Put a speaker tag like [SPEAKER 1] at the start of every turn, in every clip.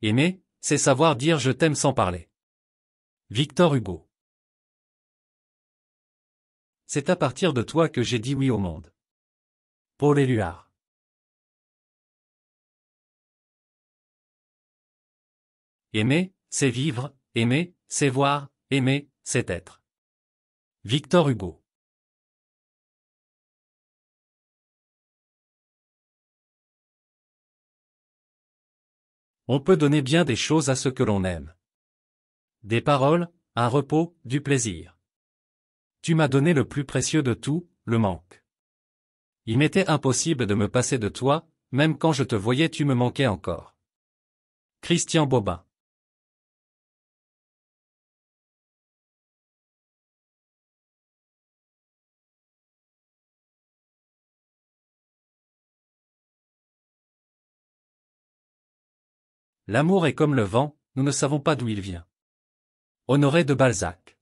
[SPEAKER 1] Aimer, c'est savoir dire je t'aime sans parler. Victor Hugo. C'est à partir de toi que j'ai dit oui au monde. Paul Éluard. Aimer, c'est vivre, aimer, c'est voir, aimer, c'est être. Victor Hugo. On peut donner bien des choses à ce que l'on aime. Des paroles, un repos, du plaisir. Tu m'as donné le plus précieux de tout, le manque. Il m'était impossible de me passer de toi, même quand je te voyais tu me manquais encore. Christian Bobin. L'amour est comme le vent, nous ne savons pas d'où il vient. Honoré de Balzac.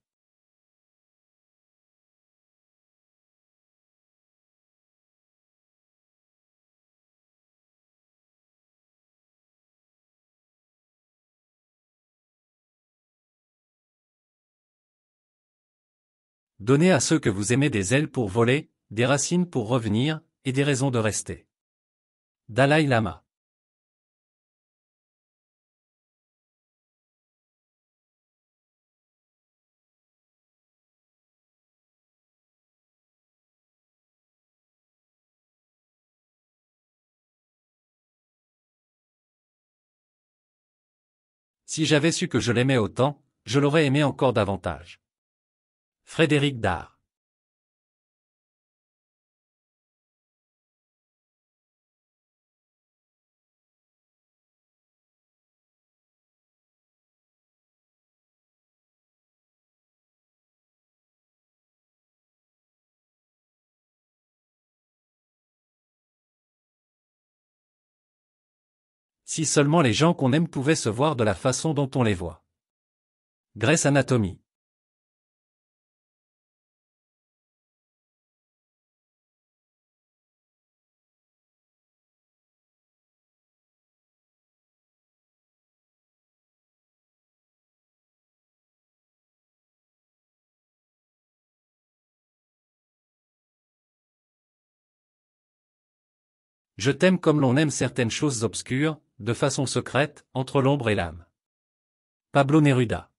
[SPEAKER 1] Donnez à ceux que vous aimez des ailes pour voler, des racines pour revenir, et des raisons de rester. Dalai Lama. Si j'avais su que je l'aimais autant, je l'aurais aimé encore davantage. Frédéric Dard. Si seulement les gens qu'on aime pouvaient se voir de la façon dont on les voit. Grey's Anatomy. Je t'aime comme l'on aime certaines choses obscures, de façon secrète, entre l'ombre et l'âme. Pablo Neruda.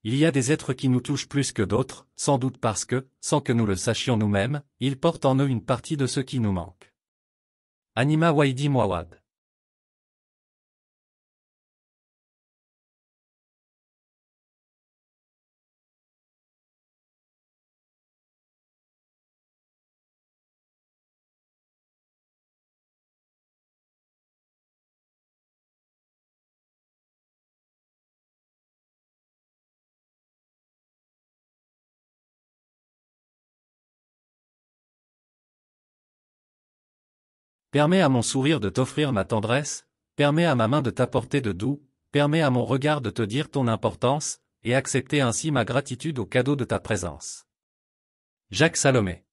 [SPEAKER 1] Il y a des êtres qui nous touchent plus que d'autres, sans doute parce que, sans que nous le sachions nous-mêmes, ils portent en eux une partie de ce qui nous manque. Anima Waidi Mouawad. Permets à mon sourire de t'offrir ma tendresse, permets à ma main de t'apporter de doux, permets à mon regard de te dire ton importance, et accepter ainsi ma gratitude au cadeau de ta présence. Jacques Salomé.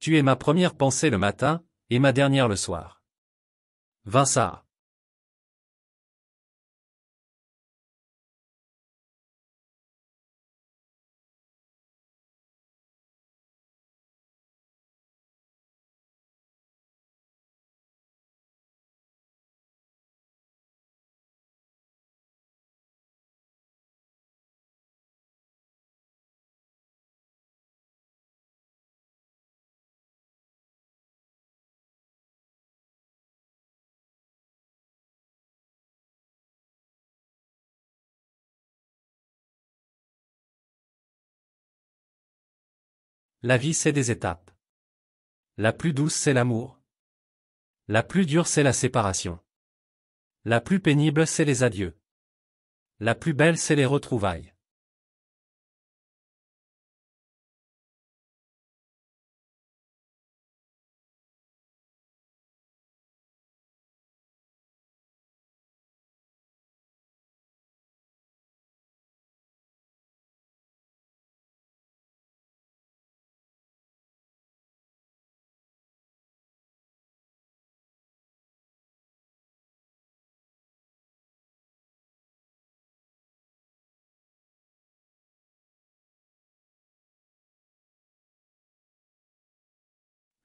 [SPEAKER 1] Tu es ma première pensée le matin, et ma dernière le soir. Vincent. La vie c'est des étapes. La plus douce c'est l'amour. La plus dure c'est la séparation. La plus pénible c'est les adieux. La plus belle c'est les retrouvailles.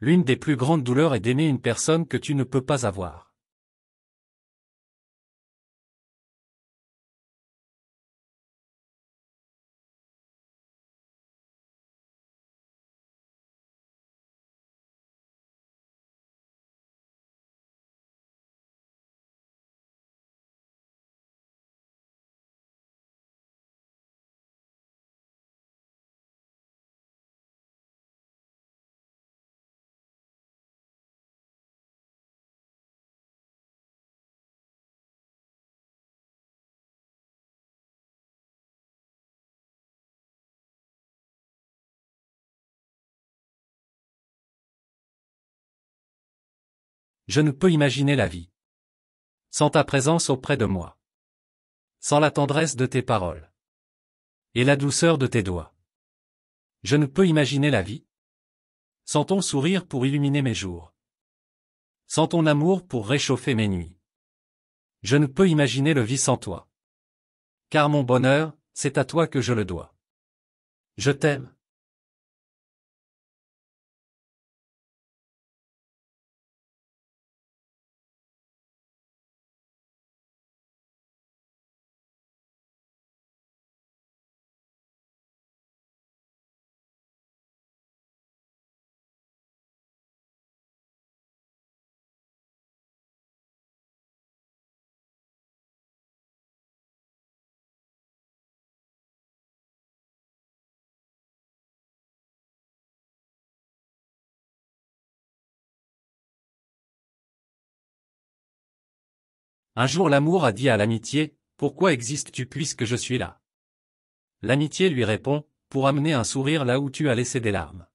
[SPEAKER 1] L'une des plus grandes douleurs est d'aimer une personne que tu ne peux pas avoir. Je ne peux imaginer la vie sans ta présence auprès de moi. Sans la tendresse de tes paroles. Et la douceur de tes doigts. Je ne peux imaginer la vie sans ton sourire pour illuminer mes jours. Sans ton amour pour réchauffer mes nuits. Je ne peux imaginer le vie sans toi. Car mon bonheur, c'est à toi que je le dois. Je t'aime. Un jour l'amour a dit à l'amitié, pourquoi existes-tu puisque je suis là? L'amitié lui répond, pour amener un sourire là où tu as laissé des larmes.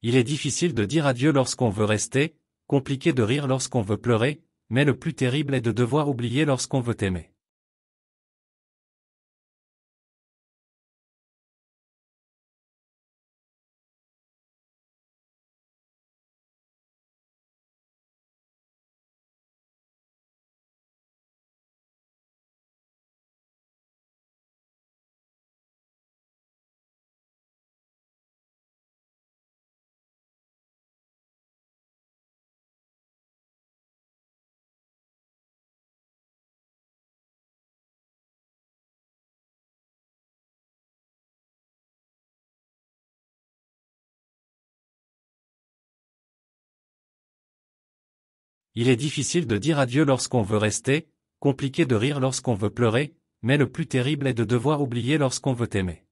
[SPEAKER 1] Il est difficile de dire adieu lorsqu'on veut rester, compliqué de rire lorsqu'on veut pleurer, mais le plus terrible est de devoir oublier lorsqu'on veut aimer. Il est difficile de dire adieu lorsqu'on veut rester, compliqué de rire lorsqu'on veut pleurer, mais le plus terrible est de devoir oublier lorsqu'on veut aimer.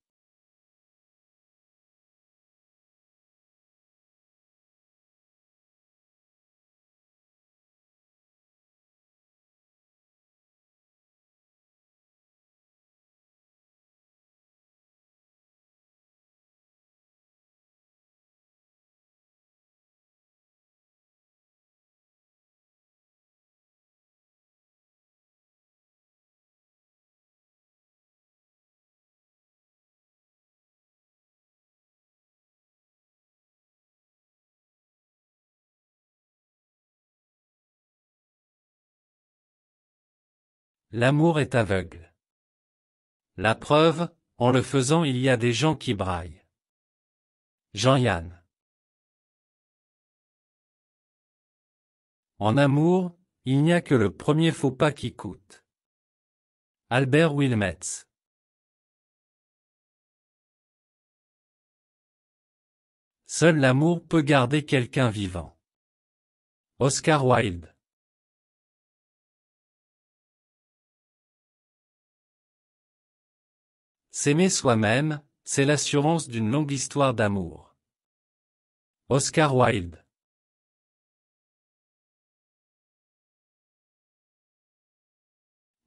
[SPEAKER 1] L'amour est aveugle. La preuve, en le faisant il y a des gens qui braillent. Jean-Yann. En amour, il n'y a que le premier faux pas qui coûte. Albert Wilmetz. Seul l'amour peut garder quelqu'un vivant. Oscar Wilde. S'aimer soi-même, c'est l'assurance d'une longue histoire d'amour. Oscar Wilde.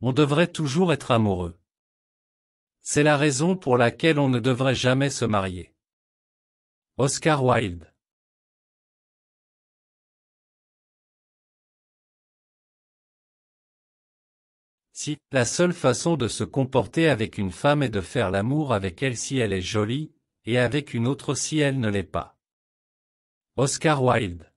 [SPEAKER 1] On devrait toujours être amoureux. C'est la raison pour laquelle on ne devrait jamais se marier. Oscar Wilde. Si, la seule façon de se comporter avec une femme est de faire l'amour avec elle si elle est jolie, et avec une autre si elle ne l'est pas. Oscar Wilde.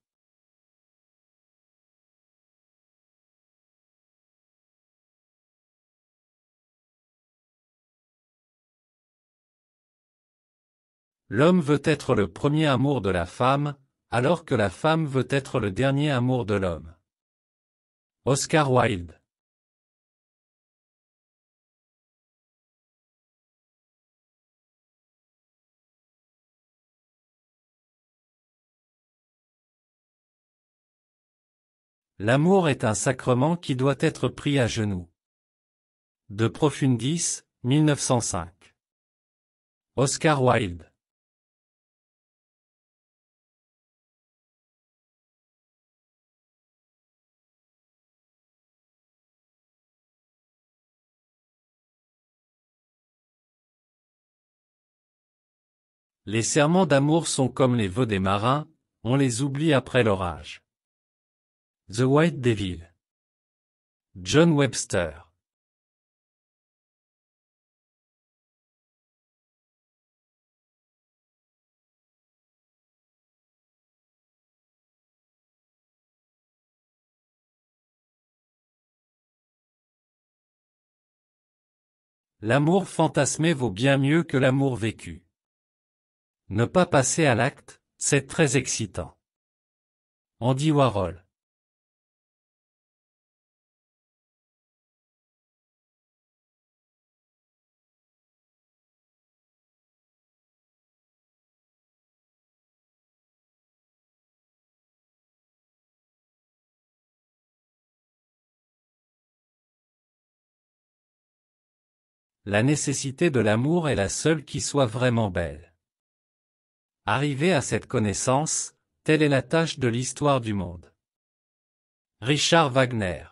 [SPEAKER 1] L'homme veut être le premier amour de la femme, alors que la femme veut être le dernier amour de l'homme. Oscar Wilde. L'amour est un sacrement qui doit être pris à genoux. De Profundis, 1905. Oscar Wilde. Les serments d'amour sont comme les vœux des marins, on les oublie après l'orage. The White Devil. John Webster. L'amour fantasmé vaut bien mieux que l'amour vécu. Ne pas passer à l'acte, c'est très excitant. Andy Warhol. La nécessité de l'amour est la seule qui soit vraiment belle. Arriver à cette connaissance, telle est la tâche de l'histoire du monde. Richard Wagner.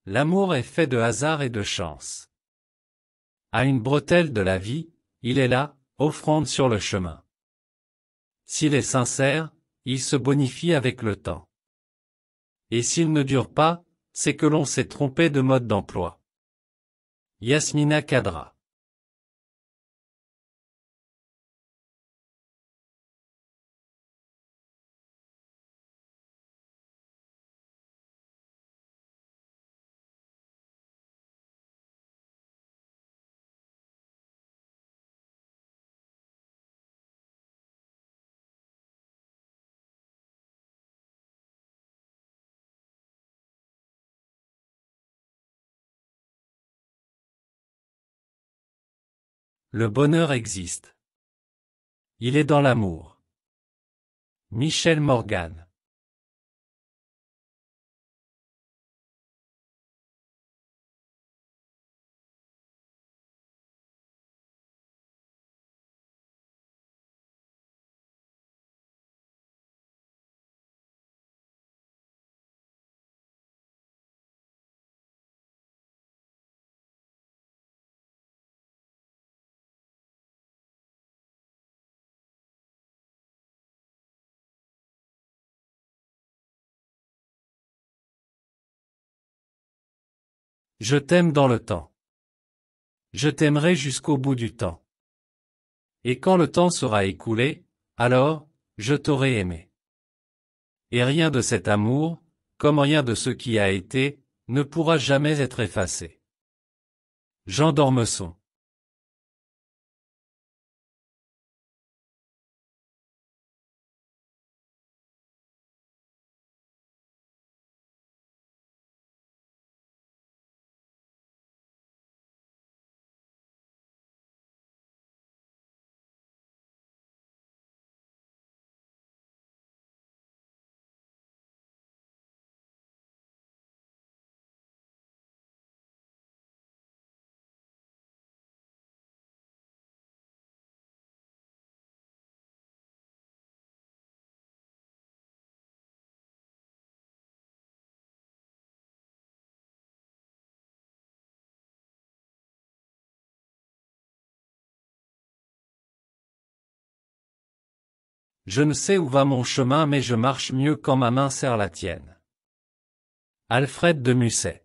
[SPEAKER 1] L'amour est fait de hasard et de chance. À une bretelle de la vie, il est là, offrande sur le chemin. S'il est sincère, il se bonifie avec le temps. Et s'il ne dure pas, c'est que l'on s'est trompé de mode d'emploi. Yasmina Khadra. Le bonheur existe. Il est dans l'amour. Michel Morgan. Je t'aime dans le temps. Je t'aimerai jusqu'au bout du temps. Et quand le temps sera écoulé, alors, je t'aurai aimé. Et rien de cet amour, comme rien de ce qui a été, ne pourra jamais être effacé. Jean d'Ormesson. Je ne sais où va mon chemin mais je marche mieux quand ma main serre la tienne. Alfred de Musset.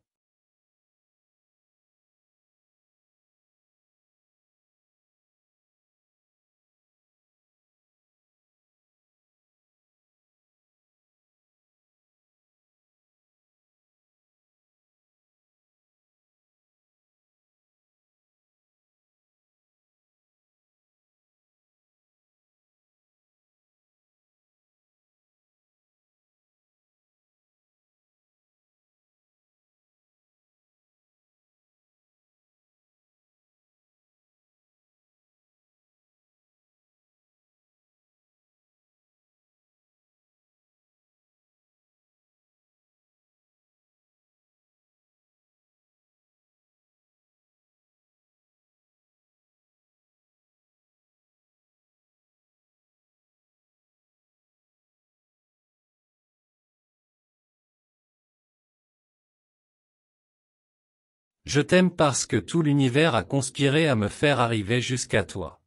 [SPEAKER 1] Je t'aime parce que tout l'univers a conspiré à me faire arriver jusqu'à toi.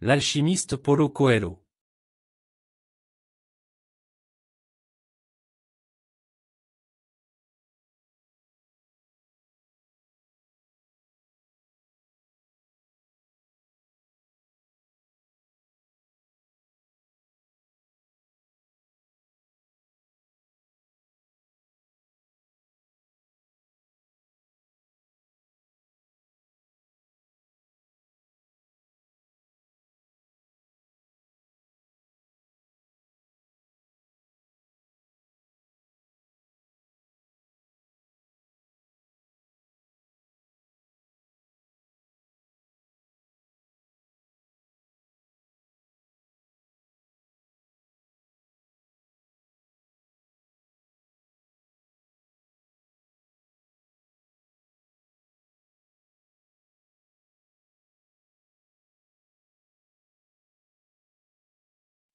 [SPEAKER 1] L'alchimiste Paulo Coelho.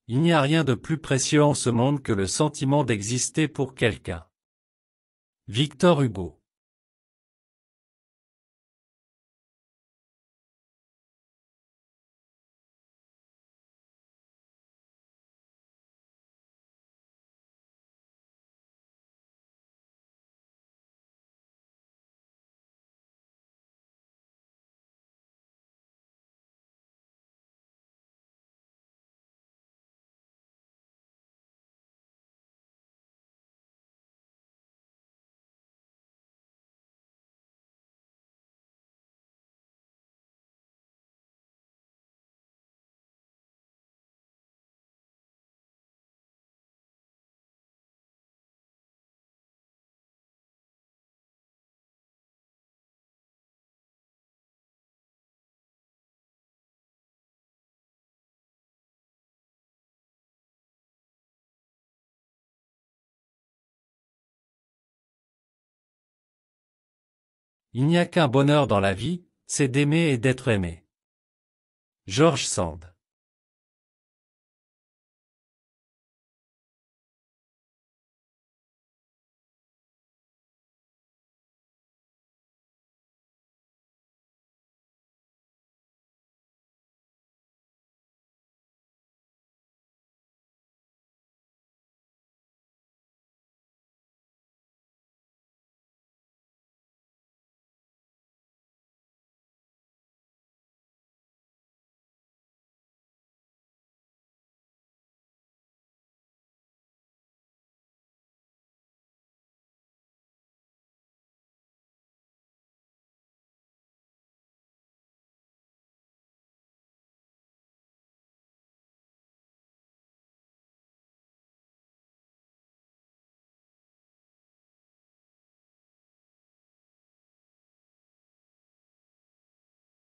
[SPEAKER 1] Il n'y a rien de plus précieux en ce monde que le sentiment d'exister pour quelqu'un. Victor Hugo. Il n'y a qu'un bonheur dans la vie, c'est d'aimer et d'être aimé. George Sand.